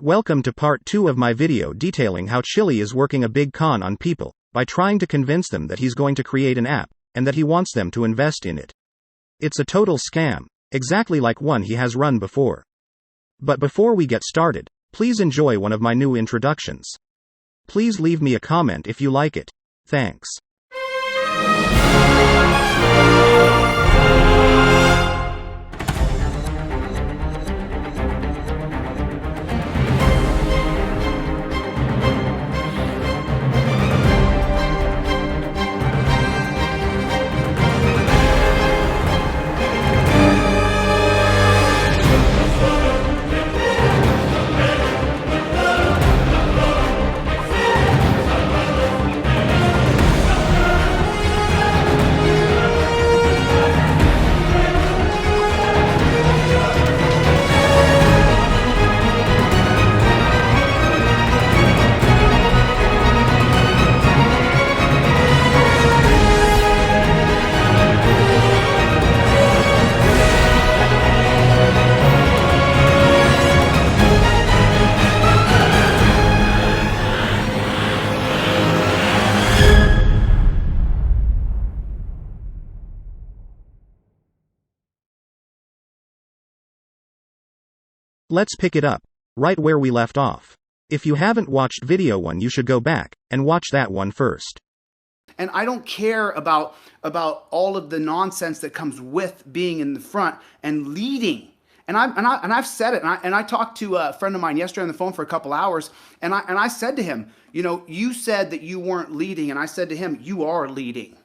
Welcome to part 2 of my video detailing how Chille is working a big con on people, by trying to convince them that he's going to create an app, and that he wants them to invest in it. It's a total scam, exactly like one he has run before. But before we get started, please enjoy one of my new introductions. Please leave me a comment if you like it. Thanks. Let's pick it up, right where we left off. If you haven't watched video 1, you should go back and watch that one first. And I don't care about all of the nonsense that comes with being in the front and leading. And I've said it. And I talked to a friend of mine yesterday on the phone for a couple hours. And I said to him, you know, you said that you weren't leading. And I said to him, you are leading.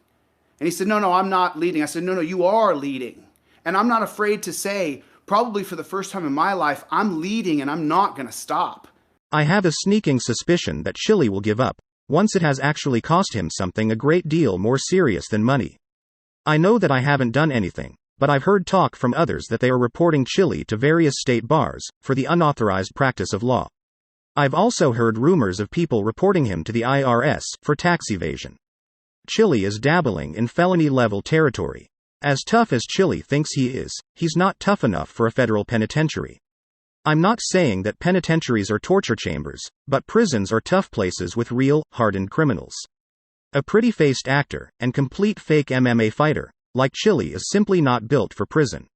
And he said, no, I'm not leading. I said, no, you are leading. And I'm not afraid to say, probably for the first time in my life, I'm leading and I'm not going to stop. I have a sneaking suspicion that Chille will give up, once it has actually cost him something a great deal more serious than money. I know that I haven't done anything, but I've heard talk from others that they are reporting Chille to various state bars, for the unauthorized practice of law. I've also heard rumors of people reporting him to the IRS, for tax evasion. Chille is dabbling in felony-level territory. As tough as Chille thinks he is, he's not tough enough for a federal penitentiary. I'm not saying that penitentiaries are torture chambers, but prisons are tough places with real, hardened criminals. A pretty-faced actor, and complete fake MMA fighter, like Chille is simply not built for prison.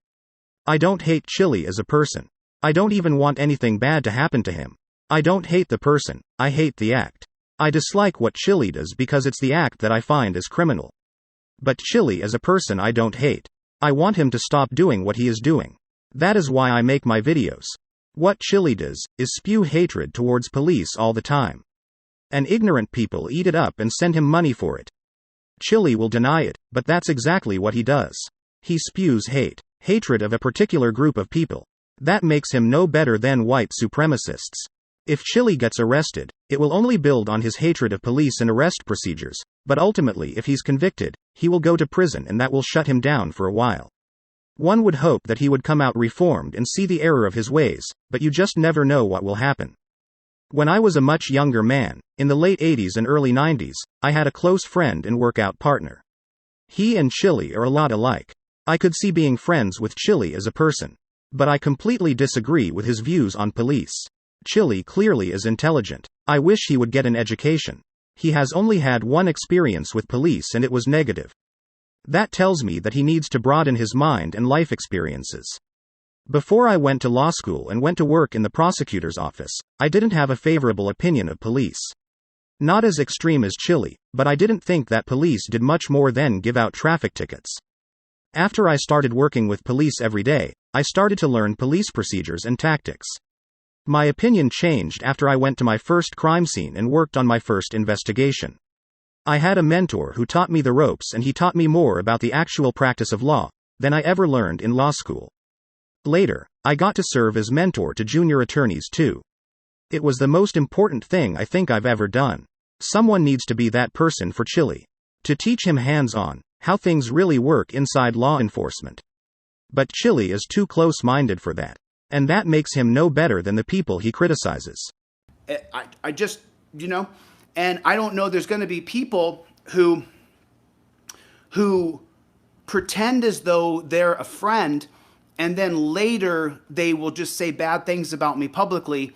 I don't hate Chille as a person. I don't even want anything bad to happen to him. I don't hate the person, I hate the act. I dislike what Chille does because it's the act that I find as criminal. But Chille as a person I don't hate. I want him to stop doing what he is doing. That is why I make my videos. What Chille does, is spew hatred towards police all the time. And ignorant people eat it up and send him money for it. Chille will deny it, but that's exactly what he does. He spews hate. Hatred of a particular group of people. That makes him no better than white supremacists. If Chille gets arrested, it will only build on his hatred of police and arrest procedures, but ultimately if he's convicted, he will go to prison and that will shut him down for a while. One would hope that he would come out reformed and see the error of his ways, but you just never know what will happen. When I was a much younger man, in the late 80s and early 90s, I had a close friend and workout partner. He and Chille are a lot alike. I could see being friends with Chille as a person. But I completely disagree with his views on police. Chille clearly is intelligent. I wish he would get an education. He has only had one experience with police and it was negative. That tells me that he needs to broaden his mind and life experiences. Before I went to law school and went to work in the prosecutor's office, I didn't have a favorable opinion of police. Not as extreme as Chille, but I didn't think that police did much more than give out traffic tickets. After I started working with police every day, I started to learn police procedures and tactics. My opinion changed after I went to my first crime scene and worked on my first investigation. I had a mentor who taught me the ropes and he taught me more about the actual practice of law than I ever learned in law school. Later, I got to serve as mentor to junior attorneys too. It was the most important thing I think I've ever done. Someone needs to be that person for Chille. To teach him hands-on, how things really work inside law enforcement. But Chille is too close-minded for that. And that makes him no better than the people he criticizes. I just, and I don't know, there's going to be people who pretend as though they're a friend, and then later they will just say bad things about me publicly,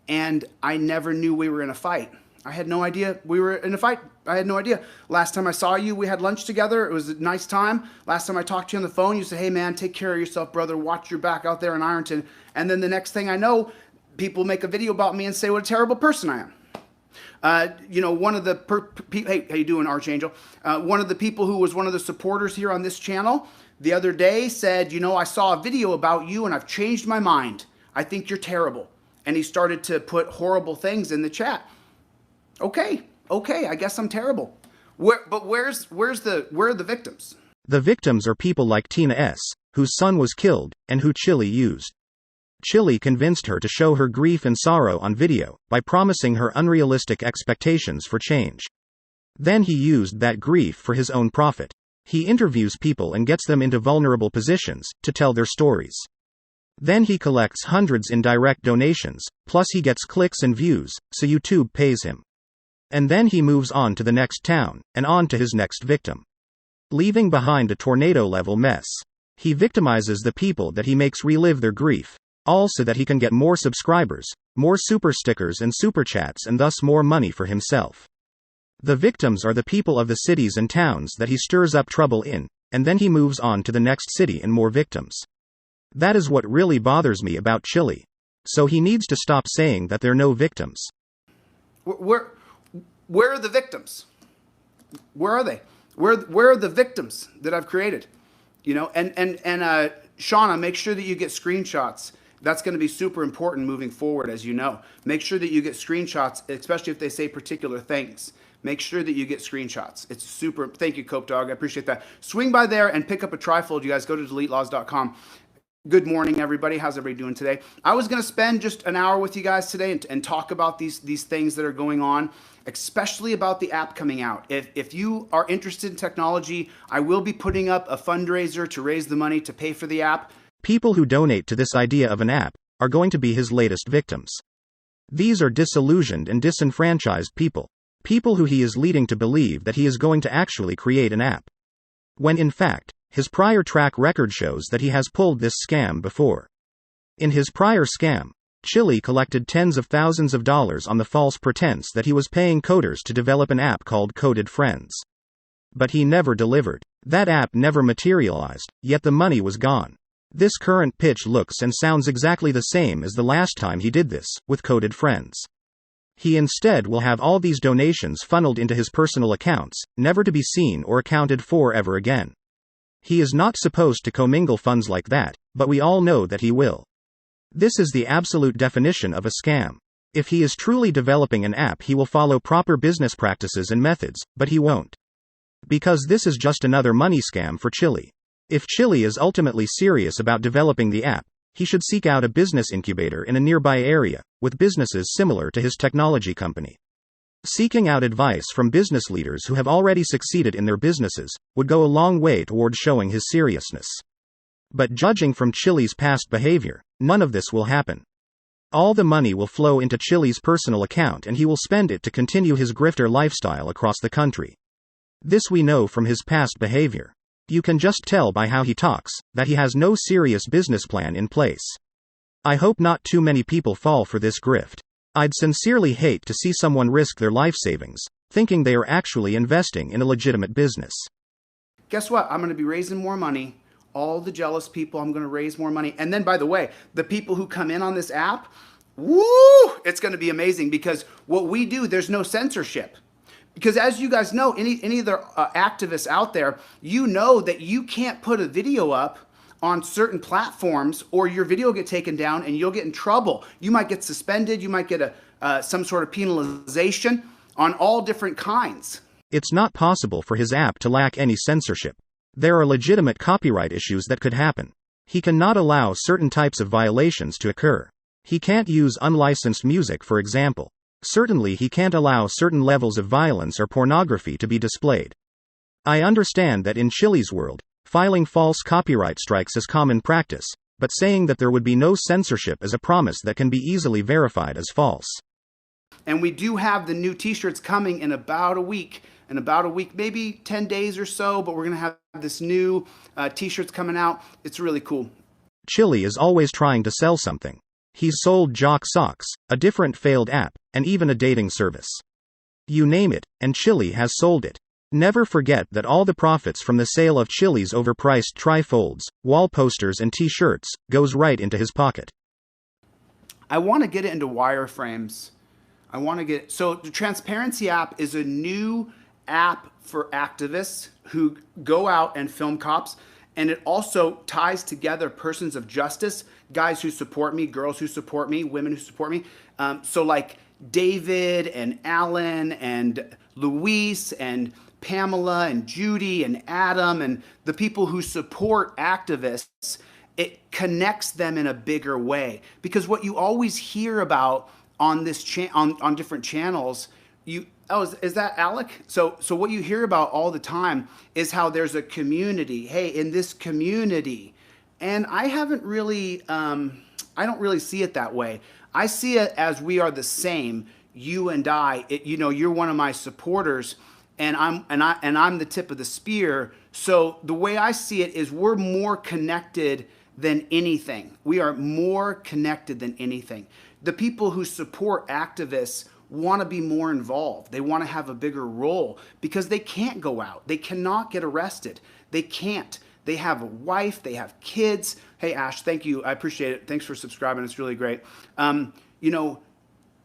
and I never knew we were in a fight. I had no idea we were in a fight. I had no idea. Last time I saw you, we had lunch together. It was a nice time. Last time I talked to you on the phone, you said, hey man, take care of yourself, brother. Watch your back out there in Ironton. And then the next thing I know, people make a video about me and say what a terrible person I am. One of the, hey, how you doing, Archangel? One of the people who was one of the supporters here on this channel the other day said, I saw a video about you and I've changed my mind. I think you're terrible. And he started to put horrible things in the chat. Okay, I guess I'm terrible. Where are the victims? The victims are people like Tina S., whose son was killed, and who Chille used. Chille convinced her to show her grief and sorrow on video, by promising her unrealistic expectations for change. Then he used that grief for his own profit. He interviews people and gets them into vulnerable positions, to tell their stories. Then he collects hundreds in direct donations, plus he gets clicks and views, so YouTube pays him. And then he moves on to the next town, and on to his next victim. Leaving behind a tornado-level mess. He victimizes the people that he makes relive their grief, all so that he can get more subscribers, more super stickers and super chats, and thus more money for himself. The victims are the people of the cities and towns that he stirs up trouble in, and then he moves on to the next city and more victims. That is what really bothers me about Chille. So he needs to stop saying that there are no victims. Where are the victims? Where are they? Where are the victims that I've created? And Shauna, make sure that you get screenshots. That's going to be super important moving forward, as you know. Make sure that you get screenshots, especially if they say particular things. Make sure that you get screenshots. It's super. Thank you, Cope Dog. I appreciate that. Swing by there and pick up a trifold. You guys go to deletelaws.com. Good morning, everybody. How's everybody doing today? I was going to spend just an hour with you guys today and talk about these things that are going on, especially about the app coming out. If you are interested in technology, I will be putting up a fundraiser to raise the money to pay for the app. People who donate to this idea of an app are going to be his latest victims. These are disillusioned and disenfranchised people. People who he is leading to believe that he is going to actually create an app. When in fact, his prior track record shows that he has pulled this scam before. In his prior scam, Chille collected tens of thousands of dollars on the false pretense that he was paying coders to develop an app called Coded Friends. But he never delivered. That app never materialized, yet the money was gone. This current pitch looks and sounds exactly the same as the last time he did this, with Coded Friends. He instead will have all these donations funneled into his personal accounts, never to be seen or accounted for ever again. He is not supposed to commingle funds like that, but we all know that he will. This is the absolute definition of a scam. If he is truly developing an app, he will follow proper business practices and methods, but he won't. Because this is just another money scam for Chille. If Chille is ultimately serious about developing the app, he should seek out a business incubator in a nearby area, with businesses similar to his technology company. Seeking out advice from business leaders who have already succeeded in their businesses would go a long way toward showing his seriousness. But judging from Chille's past behavior, none of this will happen. All the money will flow into Chille's personal account and he will spend it to continue his grifter lifestyle across the country. This we know from his past behavior. You can just tell by how he talks that he has no serious business plan in place. I hope not too many people fall for this grift. I'd sincerely hate to see someone risk their life savings, thinking they are actually investing in a legitimate business. Guess what? I'm going to be raising more money. All the jealous people, I'm going to raise more money. And then, by the way, the people who come in on this app, woo, it's going to be amazing because what we do, there's no censorship. Because as you guys know, any of the activists out there, you know that you can't put a video up on certain platforms or your video will get taken down and you'll get in trouble. You might get suspended. You might get some sort of penalization on all different kinds. It's not possible for his app to lack any censorship. There are legitimate copyright issues that could happen. He cannot allow certain types of violations to occur. He can't use unlicensed music, for example. Certainly he can't allow certain levels of violence or pornography to be displayed. I understand that in Chille's world, filing false copyright strikes is common practice, but saying that there would be no censorship is a promise that can be easily verified as false. And we do have the new t-shirts coming in about a week. Maybe 10 days or so, but we're going to have this new t-shirts coming out. It's really cool. Chille is always trying to sell something. He's sold Jock Socks, a different failed app, and even a dating service. You name it, and Chille has sold it. Never forget that all the profits from the sale of Chille's overpriced trifolds, wall posters and t-shirts, goes right into his pocket. I want to get it into wireframes. So the Transparency app is a new app for activists who go out and film cops. And it also ties together persons of justice, guys who support me, girls who support me, women who support me. So like David and Alan and Luis and Pamela and Judy and Adam and the people who support activists, it connects them in a bigger way. Because what you always hear about on this on different channels, is that Alec? So what you hear about all the time is how there's a community. Hey, in this community, and I haven't really, I don't really see it that way. I see it as we are the same. You and I. You're one of my supporters, and I'm the tip of the spear. So the way I see it is we're more connected than anything. We are more connected than anything. The people who support activists want to be more involved. They want to have a bigger role because they can't go out. They cannot get arrested. They can't. They have a wife. They have kids. Hey, Ash, thank you. I appreciate it. Thanks for subscribing. It's really great.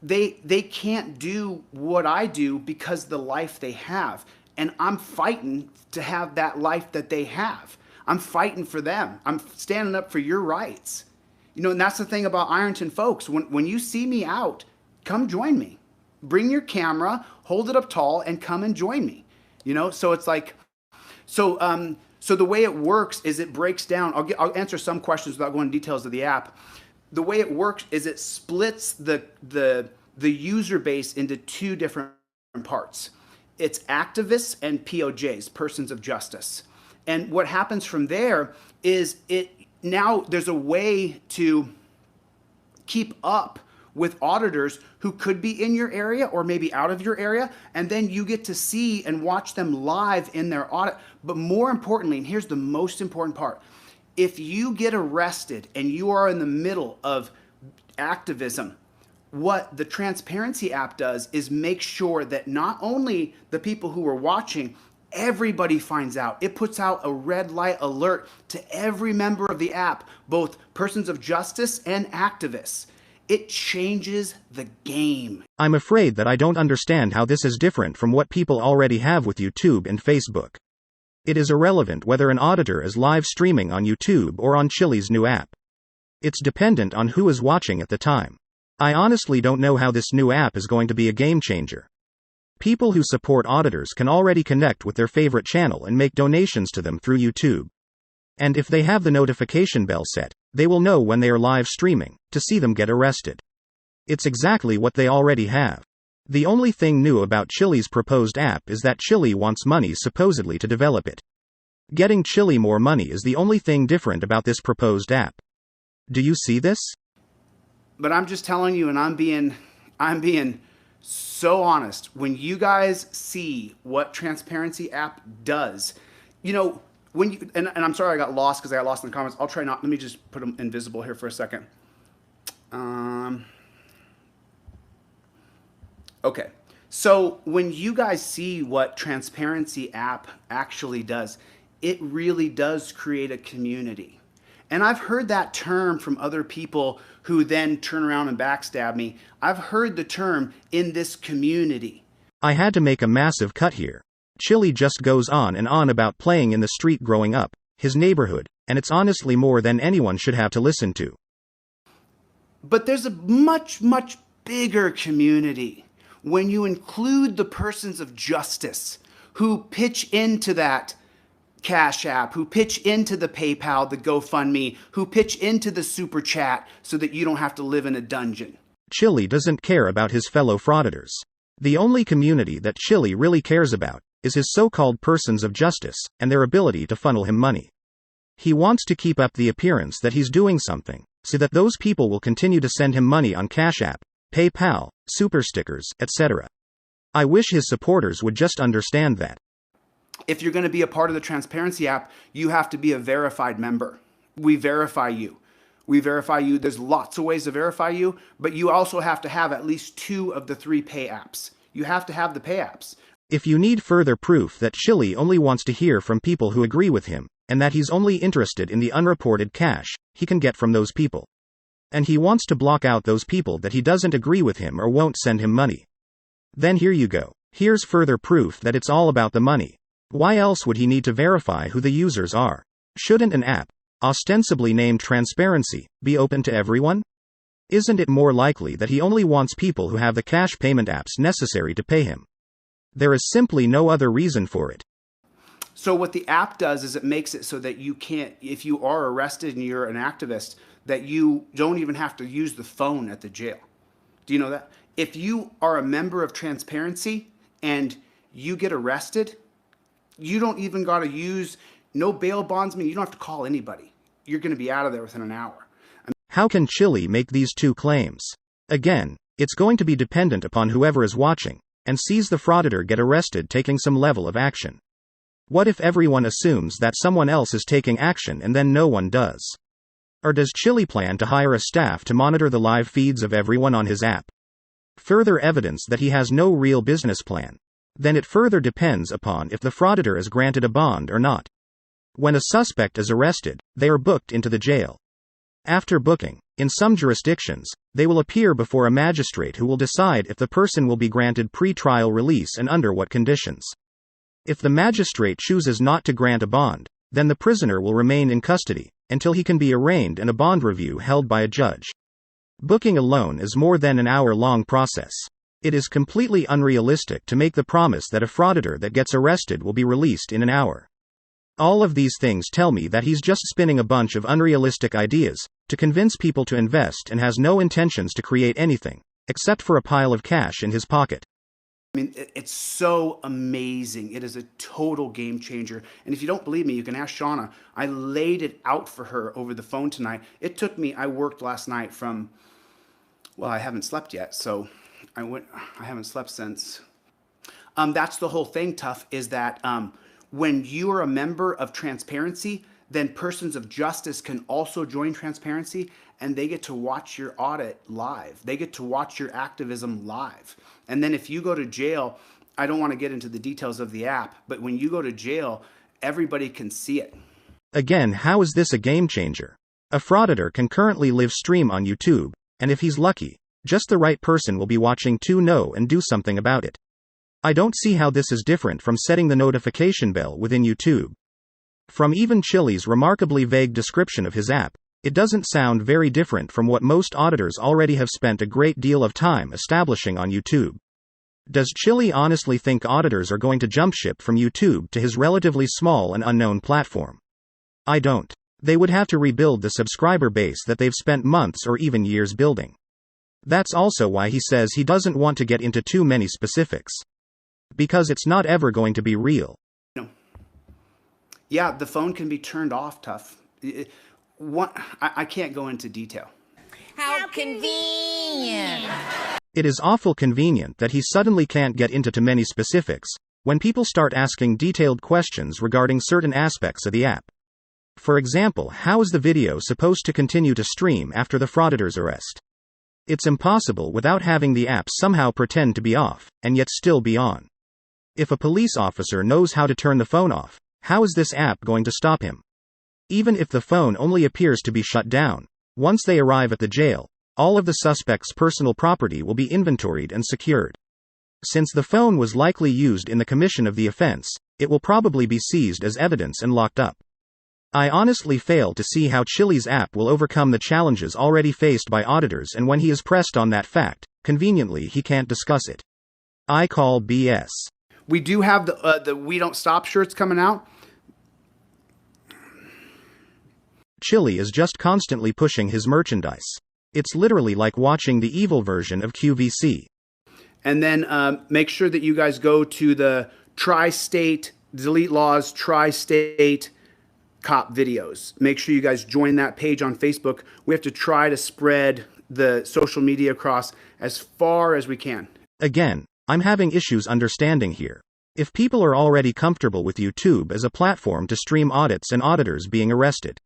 They can't do what I do because the life they have. And I'm fighting to have that life that they have. I'm fighting for them. I'm standing up for your rights. And that's the thing about Ironton, folks. When you see me out, come join me. Bring your camera, hold it up tall, and come and join me. So it's like, so the way it works is it breaks down. I'll answer some questions without going into details of the app. The way it works is it splits the user base into two different parts. It's activists and POJs, persons of justice. And what happens from there is now there's a way to keep up with auditors who could be in your area or maybe out of your area, and then you get to see and watch them live in their audit. But more importantly, and here's the most important part, if you get arrested and you are in the middle of activism, what the Transparency app does is make sure that not only the people who are watching, everybody finds out. It puts out a red light alert to every member of the app, both persons of justice and activists. It changes the game. I'm afraid that I don't understand how this is different from what people already have with YouTube and Facebook. It is irrelevant whether an auditor is live streaming on YouTube or on Chille's new app. It's dependent on who is watching at the time. I honestly don't know how this new app is going to be a game changer. People who support auditors can already connect with their favorite channel and make donations to them through YouTube. And if they have the notification bell set, they will know when they are live streaming, to see them get arrested. It's exactly what they already have. The only thing new about Chille's proposed app is that Chille wants money supposedly to develop it. Getting Chille more money is the only thing different about this proposed app. Do you see this? But I'm just telling you, and I'm being so honest. When you guys see what Transparency app does, when you, and I'm sorry I got lost because I got lost in the comments. I'll try not, let me just put them invisible here for a second. Okay. So when you guys see what Transparency app actually does, it really does create a community. And I've heard that term from other people who then turn around and backstab me. I've heard the term in this community. I had to make a massive cut here. Chille just goes on and on about playing in the street growing up, his neighborhood, and it's honestly more than anyone should have to listen to. But there's a much, much bigger community when you include the persons of justice who pitch into that Cash App, who pitch into the PayPal, the GoFundMe, who pitch into the Super Chat so that you don't have to live in a dungeon. Chille doesn't care about his fellow frauditors. The only community that Chille really cares about is his so-called persons of justice and their ability to funnel him money. He wants to keep up the appearance that he's doing something, so that those people will continue to send him money on Cash App, PayPal, super stickers, etc. I wish his supporters would just understand that. If you're going to be a part of the Transparency app, you have to be a verified member. We verify you. We verify you. There's lots of ways to verify you, but you also have to have at least 2 of the 3 pay apps. You have to have the pay apps. If you need further proof that Chille only wants to hear from people who agree with him, and that he's only interested in the unreported cash he can get from those people, and he wants to block out those people that he doesn't agree with him or won't send him money, then here you go. Here's further proof that it's all about the money. Why else would he need to verify who the users are? Shouldn't an app, ostensibly named Transparency, be open to everyone? Isn't it more likely that he only wants people who have the cash payment apps necessary to pay him? There is simply no other reason for it. So what the app does is it makes it so that you can't, if you are arrested and you're an activist, that you don't even have to use the phone at the jail. Do you know that? If you are a member of Transparency and you get arrested, you don't even got to use no bail bondsman. You don't have to call anybody. You're going to be out of there within an hour. How can Chille make these two claims? Again, it's going to be dependent upon whoever is watching and sees the frauditor get arrested taking some level of action. What if everyone assumes that someone else is taking action and then no one does? Or does Chille plan to hire a staff to monitor the live feeds of everyone on his app? Further evidence that he has no real business plan. Then it further depends upon if the frauditor is granted a bond or not. When a suspect is arrested, they are booked into the jail. After booking, in some jurisdictions, they will appear before a magistrate who will decide if the person will be granted pre-trial release and under what conditions. If the magistrate chooses not to grant a bond, then the prisoner will remain in custody until he can be arraigned and a bond review held by a judge. Booking alone is more than an hour-long process. It is completely unrealistic to make the promise that a frauditor that gets arrested will be released in an hour. All of these things tell me that he's just spinning a bunch of unrealistic ideas to convince people to invest and has no intentions to create anything, except for a pile of cash in his pocket. I mean, it's so amazing. It is a total game changer. And if you don't believe me, you can ask Shauna. I laid it out for her over the phone tonight. It took me, I worked last night from, well, I haven't slept yet, so I haven't slept since. That's the whole thing, Tough, is that when you are a member of Transparency, then persons of justice can also join Transparency and they get to watch your audit live. They get to watch your activism live. And then if you go to jail, I don't want to get into the details of the app, but when you go to jail, everybody can see it. Again, how is this a game changer? A frauditor can currently live stream on YouTube, and if he's lucky, just the right person will be watching to know and do something about it. I don't see how this is different from setting the notification bell within YouTube. From even Chille's remarkably vague description of his app, it doesn't sound very different from what most auditors already have spent a great deal of time establishing on YouTube. Does Chille honestly think auditors are going to jump ship from YouTube to his relatively small and unknown platform? I don't. They would have to rebuild the subscriber base that they've spent months or even years building. That's also why he says he doesn't want to get into too many specifics. Because it's not ever going to be real. No. Yeah, the phone can be turned off, Tough. I can't go into detail. How convenient. It is awful convenient that he suddenly can't get into too many specifics when people start asking detailed questions regarding certain aspects of the app. For example, how is the video supposed to continue to stream after the frauditor's arrest? It's impossible without having the app somehow pretend to be off, and yet still be on. If a police officer knows how to turn the phone off, how is this app going to stop him? Even if the phone only appears to be shut down, once they arrive at the jail, all of the suspect's personal property will be inventoried and secured. Since the phone was likely used in the commission of the offense, it will probably be seized as evidence and locked up. I honestly fail to see how Chille's app will overcome the challenges already faced by auditors, and when he is pressed on that fact, conveniently he can't discuss it. I call BS. We do have the We Don't Stop shirts coming out. Chille is just constantly pushing his merchandise. It's literally like watching the evil version of QVC. And then make sure that you guys go to the Tri-State, Delete Laws, Tri-State Cop videos. Make sure you guys join that page on Facebook. We have to try to spread the social media across as far as we can. Again, I'm having issues understanding here. If people are already comfortable with YouTube as a platform to stream audits and auditors being arrested,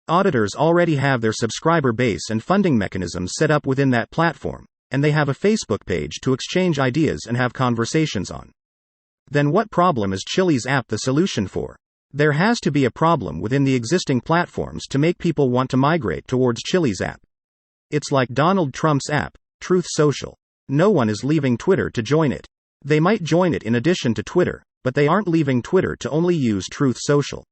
Auditors already have their subscriber base and funding mechanisms set up within that platform, and they have a Facebook page to exchange ideas and have conversations on. Then what problem is Chille's app the solution for? There has to be a problem within the existing platforms to make people want to migrate towards Chille's app. It's like Donald Trump's app, Truth Social. No one is leaving Twitter to join it. They might join it in addition to Twitter, but they aren't leaving Twitter to only use Truth Social.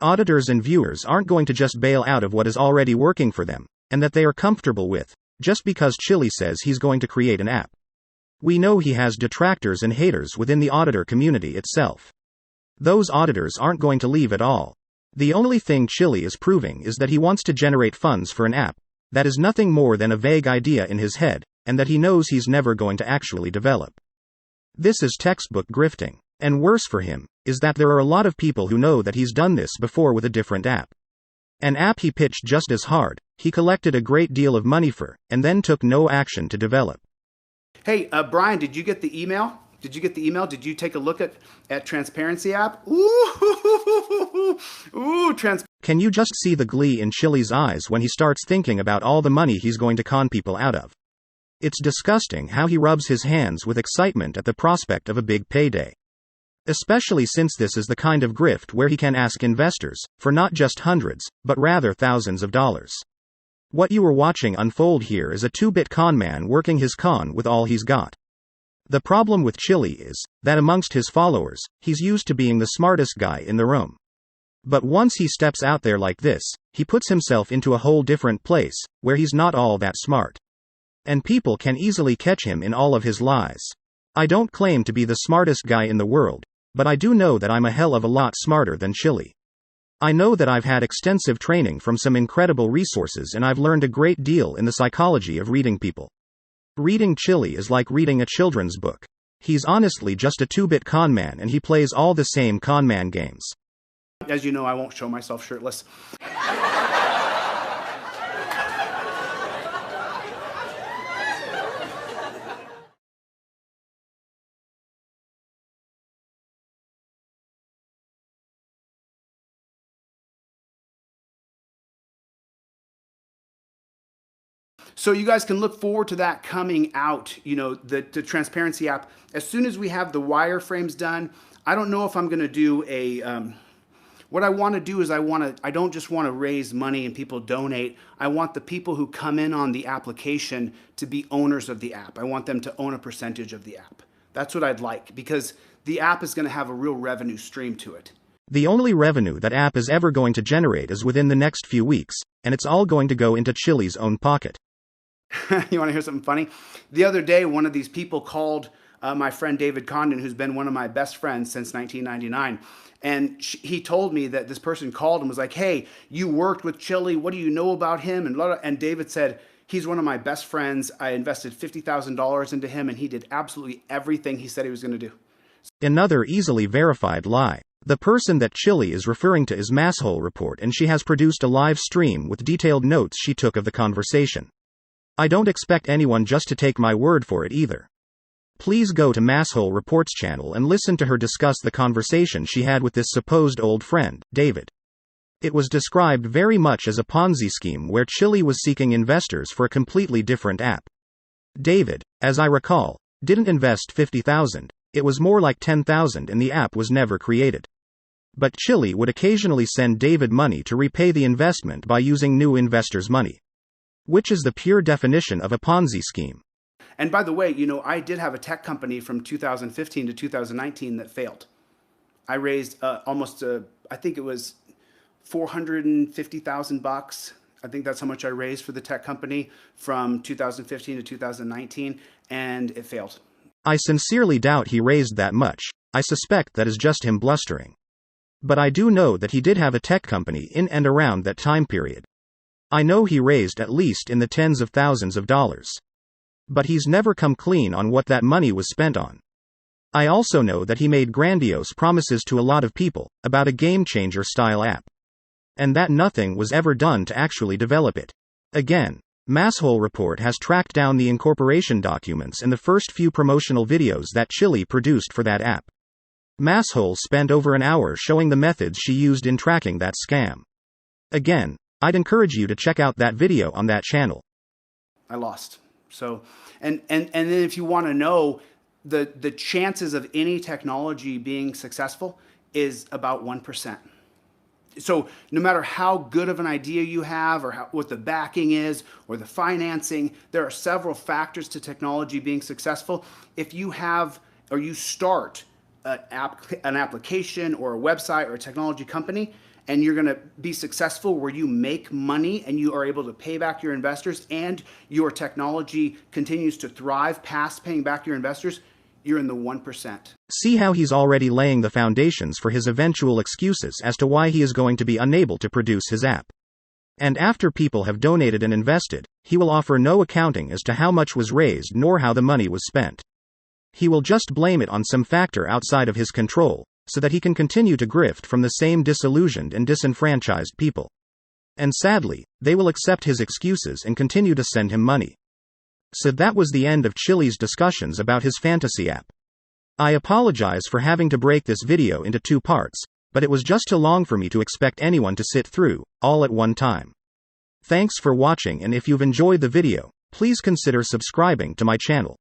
Auditors and viewers aren't going to just bail out of what is already working for them, and that they are comfortable with, just because Chille says he's going to create an app. We know he has detractors and haters within the auditor community itself. Those auditors aren't going to leave at all. The only thing Chille is proving is that he wants to generate funds for an app that is nothing more than a vague idea in his head, and that he knows he's never going to actually develop. This is textbook grifting. And worse for him, is that there are a lot of people who know that he's done this before with a different app. An app he pitched just as hard, he collected a great deal of money for, and then took no action to develop. Hey, Brian, did you get the email? Did you take a look at Transparency app? Ooh, Can you just see the glee in Chille's eyes when he starts thinking about all the money he's going to con people out of? It's disgusting how he rubs his hands with excitement at the prospect of a big payday. Especially since this is the kind of grift where he can ask investors for not just hundreds, but rather thousands of dollars. What you are watching unfold here is a 2-bit con man working his con with all he's got. The problem with Chille is that amongst his followers, he's used to being the smartest guy in the room. But once he steps out there like this, he puts himself into a whole different place, where he's not all that smart. And people can easily catch him in all of his lies. I don't claim to be the smartest guy in the world, but I do know that I'm a hell of a lot smarter than Chille. I know that I've had extensive training from some incredible resources, and I've learned a great deal in the psychology of reading people. Reading Chille is like reading a children's book. He's honestly just a 2-bit con man, and he plays all the same con man games. As you know, I won't show myself shirtless. So you guys can look forward to that coming out, the Transparency app. As soon as we have the wireframes done, I don't know if I'm going to do what I want to do is I don't just want to raise money and people donate. I want the people who come in on the application to be owners of the app. I want them to own a percentage of the app. That's what I'd like, because the app is going to have a real revenue stream to it. The only revenue that app is ever going to generate is within the next few weeks, and it's all going to go into Chille's own pocket. You want to hear something funny? The other day, one of these people called my friend David Condon, who's been one of my best friends since 1999. And he told me that this person called and was like, hey, you worked with Chille. What do you know about him? And David said, he's one of my best friends. I invested $50,000 into him, and he did absolutely everything he said he was going to do. Another easily verified lie. The person that Chille is referring to is Masshole Report, and she has produced a live stream with detailed notes she took of the conversation. I don't expect anyone just to take my word for it either. Please go to Masshole Report's channel and listen to her discuss the conversation she had with this supposed old friend, David. It was described very much as a Ponzi scheme where Chille was seeking investors for a completely different app. David, as I recall, didn't invest $50,000, it was more like $10,000, and the app was never created. But Chille would occasionally send David money to repay the investment by using new investors' money. Which is the pure definition of a Ponzi scheme. And by the way, I did have a tech company from 2015 to 2019 that failed. I raised I think it was $450,000. I think that's how much I raised for the tech company from 2015 to 2019, and it failed. I sincerely doubt he raised that much. I suspect that is just him blustering. But I do know that he did have a tech company in and around that time period. I know he raised at least in the tens of thousands of dollars. But he's never come clean on what that money was spent on. I also know that he made grandiose promises to a lot of people about a game-changer style app. And that nothing was ever done to actually develop it. Again, Masshole Report has tracked down the incorporation documents and the first few promotional videos that Chille produced for that app. Masshole spent over an hour showing the methods she used in tracking that scam. Again, I'd encourage you to check out that video on that channel. I lost. So, and then if you want to know the chances of any technology being successful is about 1%. So no matter how good of an idea you have or what the backing is or the financing, there are several factors to technology being successful. If you have or you start an application or a website or a technology company and you're going to be successful where you make money and you are able to pay back your investors and your technology continues to thrive past paying back your investors, you're in the 1%. See how he's already laying the foundations for his eventual excuses as to why he is going to be unable to produce his app. And after people have donated and invested, he will offer no accounting as to how much was raised nor how the money was spent. He will just blame it on some factor outside of his control, so that he can continue to grift from the same disillusioned and disenfranchised people. And sadly, they will accept his excuses and continue to send him money. So that was the end of Chille's discussions about his fantasy app. I apologize for having to break this video into 2 parts, but it was just too long for me to expect anyone to sit through, all at one time. Thanks for watching, and if you've enjoyed the video, please consider subscribing to my channel.